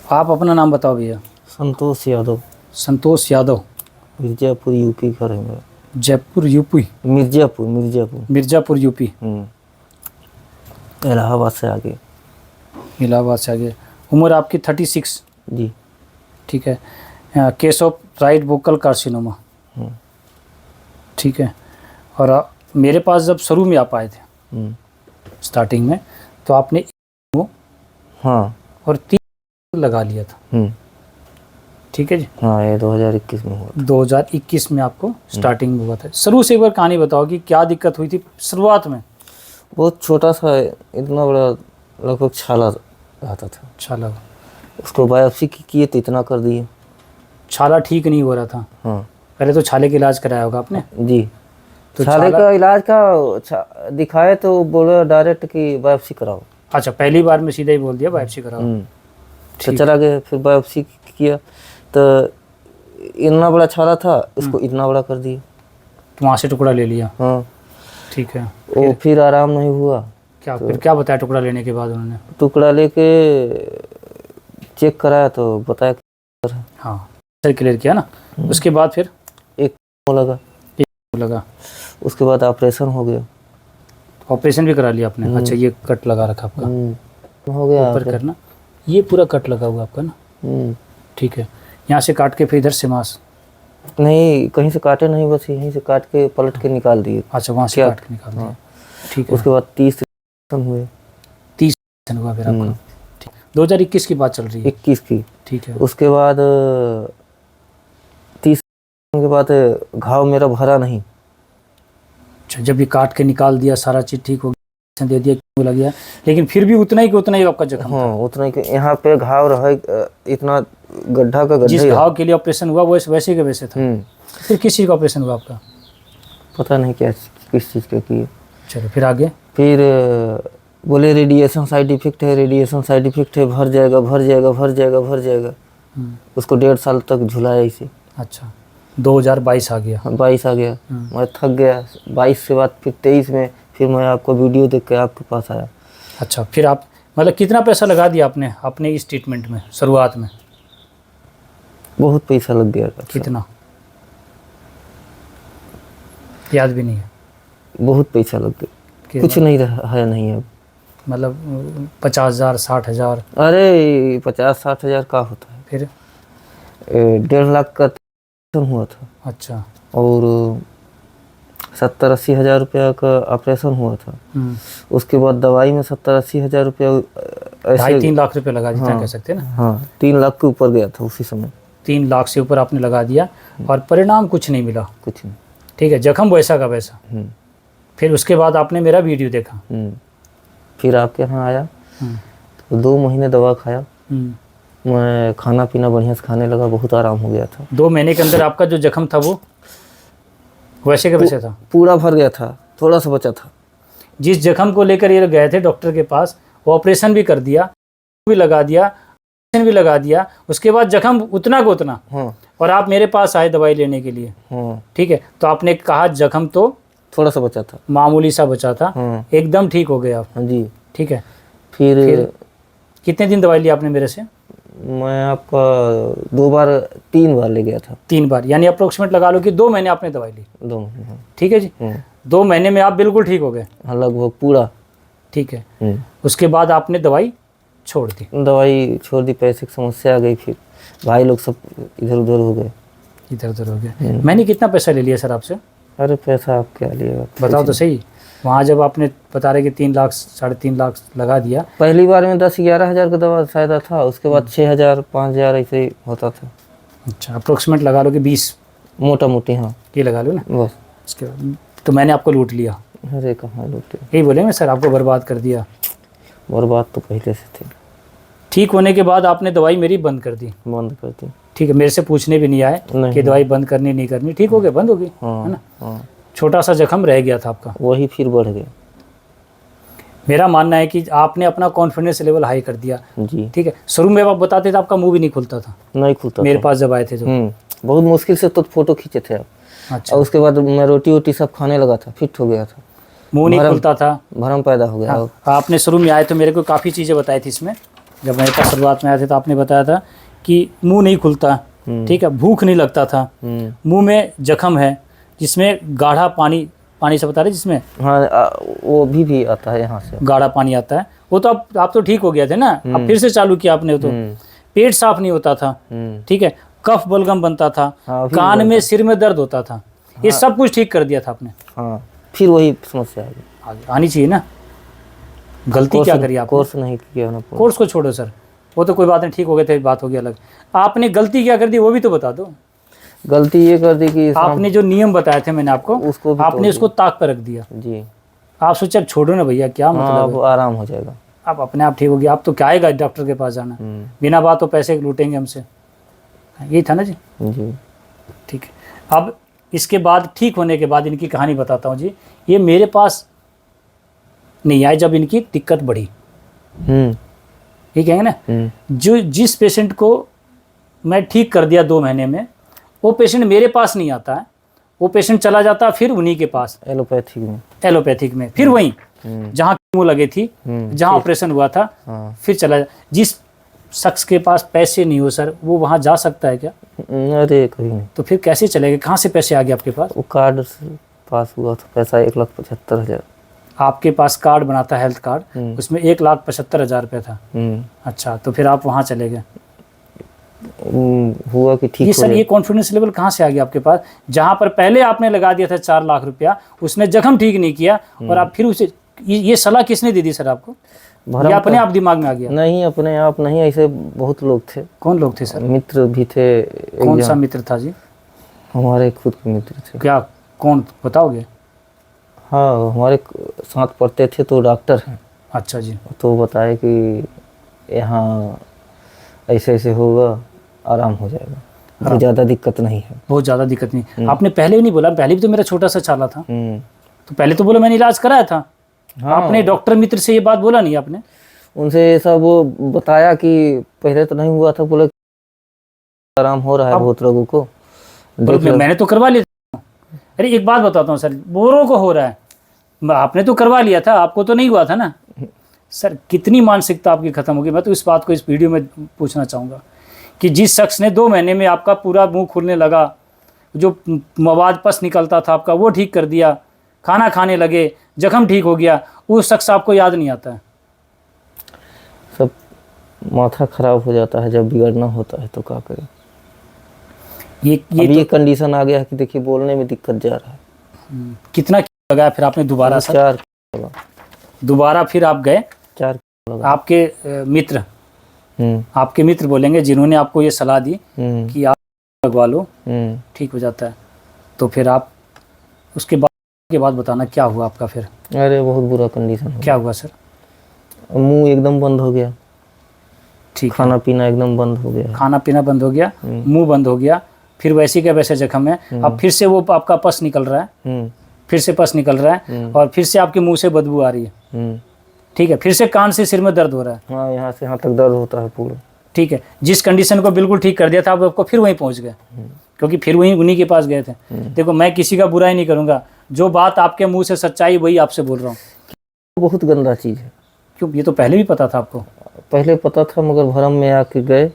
आप अपना नाम बताओ भैया। संतोष यादव। संतोष यादव। मिर्जापुर यूपी घर है मेरा। जयपुर यूपी। मिर्जापुर। मिर्जापुर यूपी। इलाहाबाद से आगे। इलाहाबाद से आगे। उम्र आपकी 36। जी। ठीक है। Case of right vocal carcinoma. ठीक है। और मेरे पास जब शुरू में आप आए थे स्टार्टिंग में, तो आपने हाँ और 3 लगा लिया था। ठीक है जी। हाँ, ये 2021 में हुआ था। 2021 में आपको स्टार्टिंग में हुआ था। शुरू से एक बार कहानी बताओ कि क्या दिक्कत हुई थी शुरुआत में। बहुत छोटा सा, इतना बड़ा लगभग छाला रहता था। छाला। उसको बायोप्सी किए तो इतना कर दिए। छाला ठीक नहीं हो रहा था। हाँ। पहले तो छाले का इलाज कराया होगा आपने। जी। तो छाले का इलाज का दिखाए तो बोला डायरेक्ट कि बायोप्सी कराओ। अच्छा, पहली बार में सीधा ही बोल दिया बायोप्सी कराओ। तो चला गया, फिर बायोप्सी किया तो इतना बड़ा छाला था, उसको इतना बड़ा कर दिया। तो वहाँ से टुकड़ा ले लिया। हाँ। ठीक है। वो फिर आराम नहीं हुआ। क्या फिर क्या बताया टुकड़ा लेने के बाद उन्होंने? टुकड़ा लेके चेक कराया तो बताया। हाँ, सर क्लियर किया ना। उसके बाद फिर एक लगा। उसके बाद ऑपरेशन हो गया। ऑपरेशन भी करा लिया आपने? अच्छा, ये कट लगा रखा आपका हो गया ऊपर करना, ये पूरा कट लगा हुआ आपका ना। ठीक है। यहाँ से काट के फिर इधर से मांस नहीं, कहीं से काटे नहीं, बस यहीं से काट के पलट के निकाल दिए। अच्छा, वहाँ से काट के निकाल दिया। ठीक है। उसके बाद 30 हुए। 30 हुआ फिर आपका। 2021 की बात चल रही है। 21 की। ठीक है। उसके बाद 30 के बाद घाव मेरा भरा नहीं। अच्छा, जब ये काट के निकाल दिया, सारा चीज़ ठीक हो गया, दे दिया, लग गया, लेकिन फिर भी उतना ही आपका जख्म था। उतना ही। यहाँ पे घाव रहा, इतना गड्ढा का गड्ढा। जिस घाव के लिए ऑपरेशन हुआ वो वैसे के वैसे था। फिर किस चीज़ का ऑपरेशन हुआ आपका? पता नहीं क्या किस चीज़ का किए। चलो फिर आगे। फिर बोले रेडिएशन साइड इफेक्ट है, रेडिएशन साइड इफेक्ट है, भर जाएगा। उसको 1.5 साल तक झुलाया इसे। अच्छा, 2022 आ गया। 22 आ गया। मैं थक गया। 22 के बाद फिर 23 में फिर मैं आपको वीडियो देख के आपके पास आया। अच्छा, फिर आप मतलब कितना पैसा लगा दिया आपने अपने इस ट्रीटमेंट में शुरुआत में? बहुत पैसा लग गया। कितना याद भी नहीं है? बहुत पैसा लग गया। कुछ नहीं रहा है नहीं अब। मतलब 50,000 60,000? अरे 50-60 हज़ार का होता है। फिर 1.5 लाख का हुआ था। अच्छा। और 70-80 हज़ार रुपया का ऑपरेशन हुआ था। उसके बाद दवाई में 70-80 हज़ार रुपया ऐसे 2.5-3 लाख रुपए लगा दिया। हाँ, कह सकते हैं ना। हाँ, 3 लाख के ऊपर गया था उसी समय। 3 लाख से ऊपर आपने लगा दिया और परिणाम कुछ नहीं मिला। कुछ नहीं। ठीक है, जख्म वैसा का वैसा। फिर उसके बाद आपने मेरा वीडियो देखा। फिर आपके यहाँ आया तो 2 महीने दवा खाया। मैं खाना पीना बढ़िया से खाने लगा, बहुत आराम हो गया था। 2 महीने के अंदर आपका जो जख्म था वो वैसे का वैसे था? पूरा भर गया था, थोड़ा सा बचा था। जिस जख्म को लेकर ये गए थे डॉक्टर के पास, वो ऑपरेशन भी कर दिया, भी लगा दिया, उसके बाद जख्म उतना को उतना। और आप मेरे पास आए दवाई लेने के लिए। ठीक है, तो आपने कहा जख्म तो थोड़ा सा बचा था, मामूली सा बचा था, एकदम ठीक हो गया आप। हाँ जी। ठीक है। फिर कितने दिन दवाई ली आपने मेरे से? मैं आपका 3 बार ले गया था। 3 बार, यानी अप्रोक्सीमेट लगा लो कि 2 महीने आपने दवाई ली। 2 महीने। ठीक है जी। 2 महीने में आप बिल्कुल ठीक हो गए? हाँ, लगभग पूरा। ठीक है। उसके बाद आपने दवाई छोड़ दी? दवाई छोड़ दी, पैसे की समस्या आ गई। फिर भाई लोग सब इधर उधर हो गए। मैंने कितना पैसा ले लिया सर आपसे? अरे पैसा आप क्या लिएगा, बताओ तो सही। वहाँ जब आपने बता रहे कि 3 लाख 3.5 लाख लगा दिया, पहली बार में 10-11 हज़ार का दवा शायद था। उसके बाद 6,000 5,000 ऐसे ही होता था। अच्छा, अप्रोक्सीमेट लगा लो कि 20 मोटा मोटी। हाँ, ये लगा लो ना बस। उसके बाद तो मैंने आपको लूट लिया। अरे कहाँ लूटे, यही बोलेंगे सर, आपको बर्बाद कर दिया। बर्बाद तो पहले से थी। ठीक होने के बाद आपने दवाई मेरी बंद कर दी? बंद कर दी। ठीक है, मेरे से पूछने भी नहीं आए कि दवाई बंद करनी नहीं करनी। ठीक हो गया, बंद हो गई। है ना। छोटा सा जख्म रह गया था आपका, वही फिर बढ़ गया। मेरा मानना है कि आपने अपना कॉन्फिडेंस लेवल हाई कर दिया जी। ठीक है, शुरू में आप बताते थे आपका मुंह भी नहीं खुलता था। नहीं खुलता मेरे पास जब आए थे तो बहुत मुश्किल से तो फोटो खींचे थे आप। अच्छा। और उसके बाद मैं रोटी वोटी सब खाने लगा था, फिट हो गया था, मुंह नहीं खुलता था, भरम पैदा हो गया। आपने शुरू में आए तो मेरे को काफ़ी चीज़ें बताई थी इसमें, जब मेरे पास शुरुआत में आए थे तो आपने बताया था कि मुंह नहीं खुलता, ठीक है, भूख नहीं लगता था, मुंह में जख्म है जिसमें गाढ़ा पानी से बता रहे जिसमें, हाँ वो भी आता है यहाँ से, गाढ़ा पानी आता है। वो तो आप तो ठीक हो गया थे ना, अब फिर से चालू किया आपने तो। पेट साफ नहीं होता था, ठीक है, कफ बलगम बनता था, हाँ, कान में सिर में दर्द होता था, ये सब कुछ ठीक कर दिया था आपने। हाँ फिर वही समस्या आ गई। आनी चाहिए ना, गलती क्या करी आपने? कोर्स नहीं किया ना। कोर्स को छोड़ो सर, वो तो कोई बात नहीं, ठीक हो गए थे, बात होगी अलग। आपने गलती क्या कर दी वो भी तो बता दो। गलती ये कर दी कि आपने जो नियम बताए थे मैंने आपको, उसको आपने उसको ताक पर रख दिया जी। आप सोचे अब छोड़ो ना भैया, क्या मतलब अब आराम हो जाएगा, आप अपने आप ठीक हो गया। आप तो क्या आएगा डॉक्टर के पास जाना, बिना बात तो पैसे लूटेंगे हमसे, यही था ना जी। जी ठीक है, अब इसके बाद ठीक होने के बाद इनकी कहानी बताता हूँ जी। ये मेरे पास नहीं आए जब इनकी दिक्कत बढ़ी, ठीक है ना। जो जिस पेशेंट को मैं ठीक कर दिया 2 महीने में, वो पेशेंट मेरे पास नहीं आता है, वो पेशेंट चला जाता है फिर उन्हीं के पास एलोपैथिक में फिर वहीं जहाँ कीमो लगे थी, जहाँ ऑपरेशन हुआ था, फिर चला जिस शख्स के पास पैसे नहीं हो सर, वो वहाँ जा सकता है क्या? अरे कहीं नहीं। तो फिर कैसे चलेगा? कहाँ से पैसे आ गए आपके पास? वो कार्ड से पास हुआ था पैसा 1,75,000। आपके पास कार्ड बना था हेल्थ कार्ड, उसमें 1,75,000 रुपये था। अच्छा, तो फिर आप वहाँ चले गए। हुआ कि ठीक ये सर ये कॉन्फिडेंस लेवल कहाँ से आ गया आपके पास? जहाँ पर पहले आपने लगा दिया था 4 लाख रुपया, उसने जख्म ठीक नहीं किया और आप फिर उसे ये सलाह किसने दे दी सर आपको? ये अपने आप दिमाग में आ गया? नहीं अपने आप नहीं, ऐसे बहुत लोग थे। कौन लोग थे सर? मित्र भी थे। कौन सा मित्र था जी? हमारे खुद के मित्र थे। क्या कौन बताओगे? हाँ हमारे साथ पढ़ते थे तो डॉक्टर हैं। अच्छा जी। तो बताए कि यहाँ ऐसे ऐसे होगा, आराम हो जाएगा, बहुत ज़्यादा दिक्कत नहीं है। बहुत ज़्यादा दिक्कत नहीं। आपने पहले ही नहीं बोला? पहले भी तो मेरा छोटा सा छाला था, तो पहले तो बोला मैंने इलाज कराया था। हाँ। आपने डॉक्टर मित्र से ये बात बोला नहीं आपने? उनसे सब बताया कि पहले तो नहीं हुआ था, बोले आराम हो रहा है बहुत लोगों को। मैंने तो करवा लिया। अरे एक बात बताता हूँ सर, बोरों को हो रहा है, आपने तो करवा लिया था, आपको तो नहीं हुआ था ना सर। कितनी मानसिकता आपकी खत्म होगी। मैं तो इस बात को इस वीडियो में पूछना चाहूँगा कि जिस शख्स ने 2 महीने में आपका पूरा मुंह खुलने लगा, जो मवाद पस निकलता था आपका वो ठीक कर दिया, खाना खाने लगे, जख्म ठीक हो गया, वो शख्स आपको याद नहीं आता है। सब माथा खराब हो जाता है जब बिगड़ना होता है तो क्या करें। ये कंडीशन आ गया है कि देखिए बोलने में दिक्कत जा रहा है। कितना लगाया फिर आपने दोबारा? 4 दोबारा फिर आप गए? 4 आपके मित्र आपके मित्र बोलेंगे जिन्होंने आपको ये सलाह दी कि आप लगवा लो ठीक हो जाता है, तो फिर आप उसके बाद बताना क्या हुआ आपका फिर? अरे बहुत बुरा कंडीशन। क्या हुआ सर? मुंह एकदम बंद हो गया, ठीक, खाना पीना एकदम बंद हो गया, खाना पीना बंद हो गया, मुंह बंद हो गया, फिर वैसे क्या वैसे जख्म है, अब फिर से वो आपका पस निकल रहा है, फिर से पस निकल रहा है और फिर से आपके मुंह से बदबू आ रही है, ठीक है, फिर से कान से सिर में दर्द हो रहा है। हाँ यहाँ से यहाँ तक दर्द होता है पूरा। ठीक है, जिस कंडीशन को बिल्कुल ठीक कर दिया था आपको फिर वहीं पहुंच गए, क्योंकि फिर वहीं उन्हीं के पास गए थे। देखो मैं किसी का बुराई नहीं करूंगा, जो बात आपके मुंह से सच्चाई वही आपसे बोल रहा हूँ। बहुत गंदा चीज़ है। क्यों? ये तो पहले भी पता था आपको? पहले पता था मगर भरम में आके गए।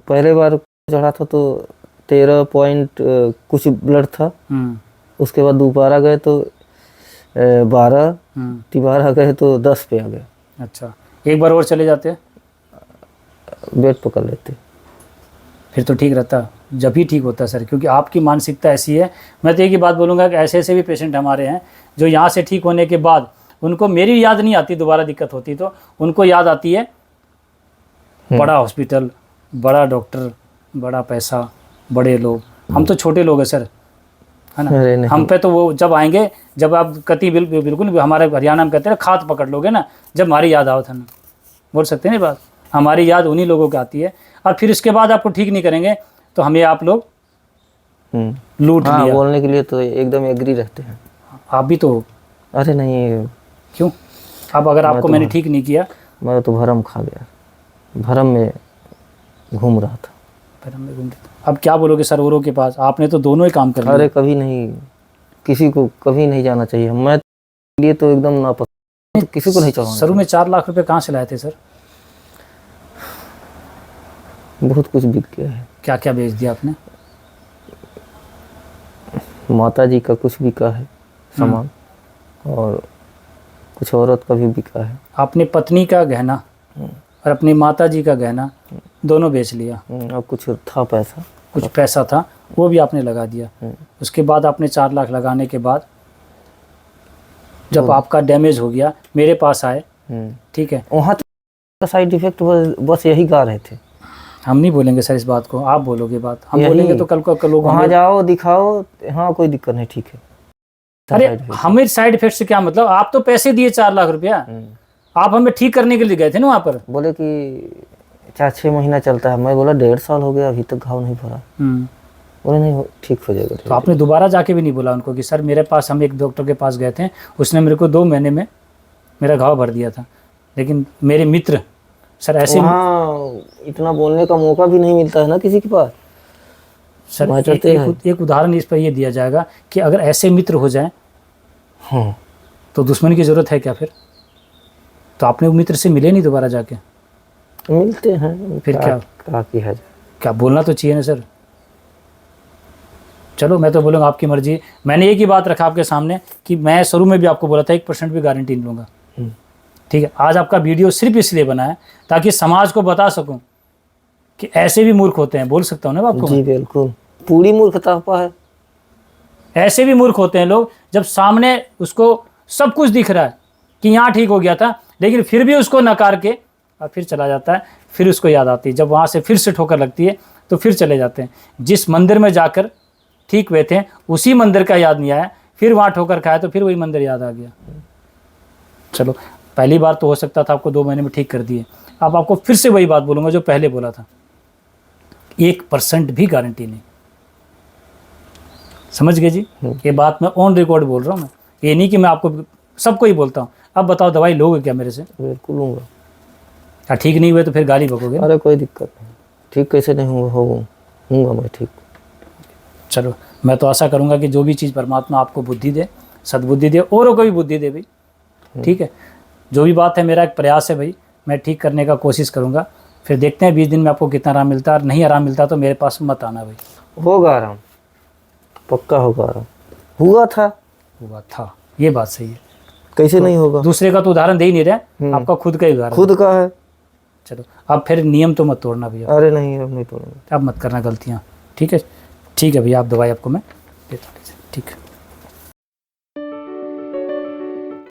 पहले बार चढ़ा था तो 13 पॉइंट कुछ ब्लड था, उसके बाद दोबारा गए तो 12, तिबारा गए तो 10 पे आ गए। अच्छा, एक बार और चले जाते बेड पकड़ लेते फिर तो ठीक रहता, जब ही ठीक होता सर, क्योंकि आपकी मानसिकता ऐसी है। मैं तो एक ही बात बोलूँगा कि ऐसे ऐसे भी पेशेंट हमारे हैं जो यहाँ से ठीक होने के बाद उनको मेरी याद नहीं आती, दोबारा दिक्कत होती तो उनको याद आती है बड़ा हॉस्पिटल, बड़ा डॉक्टर, बड़ा पैसा, बड़े लोग। हम तो छोटे लोग हैं सर, है ना। हम पे तो वो जब आएंगे, जब आप कति बिल्कुल हमारे हरियाणा में कहते हैं खात पकड़ लोगे ना, जब हमारी याद आओ था ना, बोल सकते हैं ना बात, हमारी याद उन्हीं लोगों की आती है। और फिर इसके बाद आपको ठीक नहीं करेंगे तो हमें आप लोग लूट लिया। बोलने के लिए तो एकदम एग्री रहते हैं। आप भी तो? अरे नहीं। क्यों? अब अगर आपको मैंने ठीक नहीं किया? मैं तो भरम खा गया, भरम में घूम रहा था। भरम में घूम रहा था। अब क्या बोलोगे सर औरों के पास? आपने तो दोनों ही काम कर लिया। अरे कभी नहीं, किसी को कभी नहीं जाना चाहिए। मैं लिए तो एकदम नापसंद, किसी को नहीं चाहूँगा। शुरू में 4 लाख रुपए कहाँ से लाए थे सर? बहुत कुछ बिक गया है। क्या क्या बेच दिया आपने? माता जी का कुछ बिका है सामान, और कुछ औरत का भी बिका है। आपने पत्नी का गहना और अपनी माता जी का गहना दोनों बेच लिया। और कुछ था पैसा, कुछ पैसा था वो भी आपने लगा दिया। उसके बाद आपने 4 लाख लगाने के बाद जब आपका डैमेज हो गया मेरे पास आए, ठीक है, वहाँ का साइड इफेक्ट बस यही गा रहे थे। हम नहीं बोलेंगे सर इस बात को, आप बोलोगे बात, हम यही। बोलेंगे तो कल को लोग वहाँ जाओ दिखाओ, हाँ कोई दिक्कत नहीं, ठीक है। अरे हमें साइड इफेक्ट से क्या मतलब? आप तो पैसे दिए 4 लाख रुपया, आप हमें ठीक करने के लिए गए थे ना वहाँ पर। बोले कि 4-6 महीना चलता है। मैं बोला 1.5 साल हो गया, अभी तक घाव नहीं भरा। बोले नहीं ठीक हो जाएगा। तो आपने दोबारा जाके भी नहीं बोला उनको कि सर मेरे पास, हम एक डॉक्टर के पास गए थे, उसने मेरे को 2 महीने में मेरा घाव भर दिया था, लेकिन मेरे मित्र सर ऐसे इतना बोलने का मौका भी नहीं मिलता है ना किसी के पास। सर एक उदाहरण इस पर ये दिया जाएगा कि अगर ऐसे मित्र हो जाएं तो दुश्मन की जरूरत है क्या फिर? तो आपने वो मित्र से मिले नहीं दोबारा जाके? मिलते हैं फिर क्या किया जाए? क्या बोलना तो चाहिए ना सर। चलो मैं तो बोलूँगा आपकी मर्जी। मैंने एक ही बात रखा आपके सामने कि मैं शुरू में भी आपको बोला था 1% भी गारंटी नहीं लूँगा, ठीक है। आज आपका वीडियो सिर्फ इसलिए बना है ताकि समाज को बता सकूं कि ऐसे भी मूर्ख होते हैं। बोल सकता हूँ ना आपको? जी बिल्कुल, पूरी मूर्खता है। ऐसे भी मूर्ख होते हैं लोग, जब सामने उसको सब कुछ दिख रहा है कि यहाँ ठीक हो गया था, लेकिन फिर भी उसको नकार के और फिर चला जाता है। फिर उसको याद आती है, जब वहाँ से फिर से ठोकर लगती है तो फिर चले जाते हैं। जिस मंदिर में जाकर ठीक हुए थे उसी मंदिर का याद नहीं आया, फिर वहाँ ठोकर खाया तो फिर वही मंदिर याद आ गया। चलो पहली बार तो हो सकता था आपको 2 महीने में ठीक कर दिए, अब आपको फिर से वही बात बोलूँगा जो पहले बोला था, 1% भी गारंटी नहीं। समझ गए जी? ये बात मैं ऑन रिकॉर्ड बोल रहा हूँ। मैं ये नहीं कि मैं आपको सबको ही बोलता हूँ। अब बताओ दवाई लोगे क्या मेरे से? बिल्कुल लूँगा। क्या ठीक नहीं हुए तो फिर गाली बकोगे? अरे कोई दिक्कत नहीं, ठीक कैसे नहीं होऊंगा मैं ठीक। चलो मैं तो आशा करूँगा कि जो भी चीज़ परमात्मा आपको बुद्धि दे, सद्बुद्धि दे, औरों को भी बुद्धि दे भाई, ठीक है। जो भी बात है मेरा एक प्रयास है भाई, मैं ठीक करने का कोशिश करूँगा। फिर देखते हैं 20 दिन में आपको कितना आराम मिलता है। और नहीं आराम मिलता तो मेरे पास मत आना भाई। होगा आराम, पक्का होगा आराम। हुआ था, ये बात सही है। कैसे नहीं होगा? दूसरे का तो उदाहरण दे ही नहीं रहे, आपका खुद का ही उदाहरण, खुद का है। चलो अब फिर नियम तो मत तोड़ना भैया। अरे नहीं, अब नहीं तोड़ेंगे। अब मत करना गलतियाँ, ठीक है। ठीक है भैया, आप दवाई आपको मैं देता हूँ, ठीक है।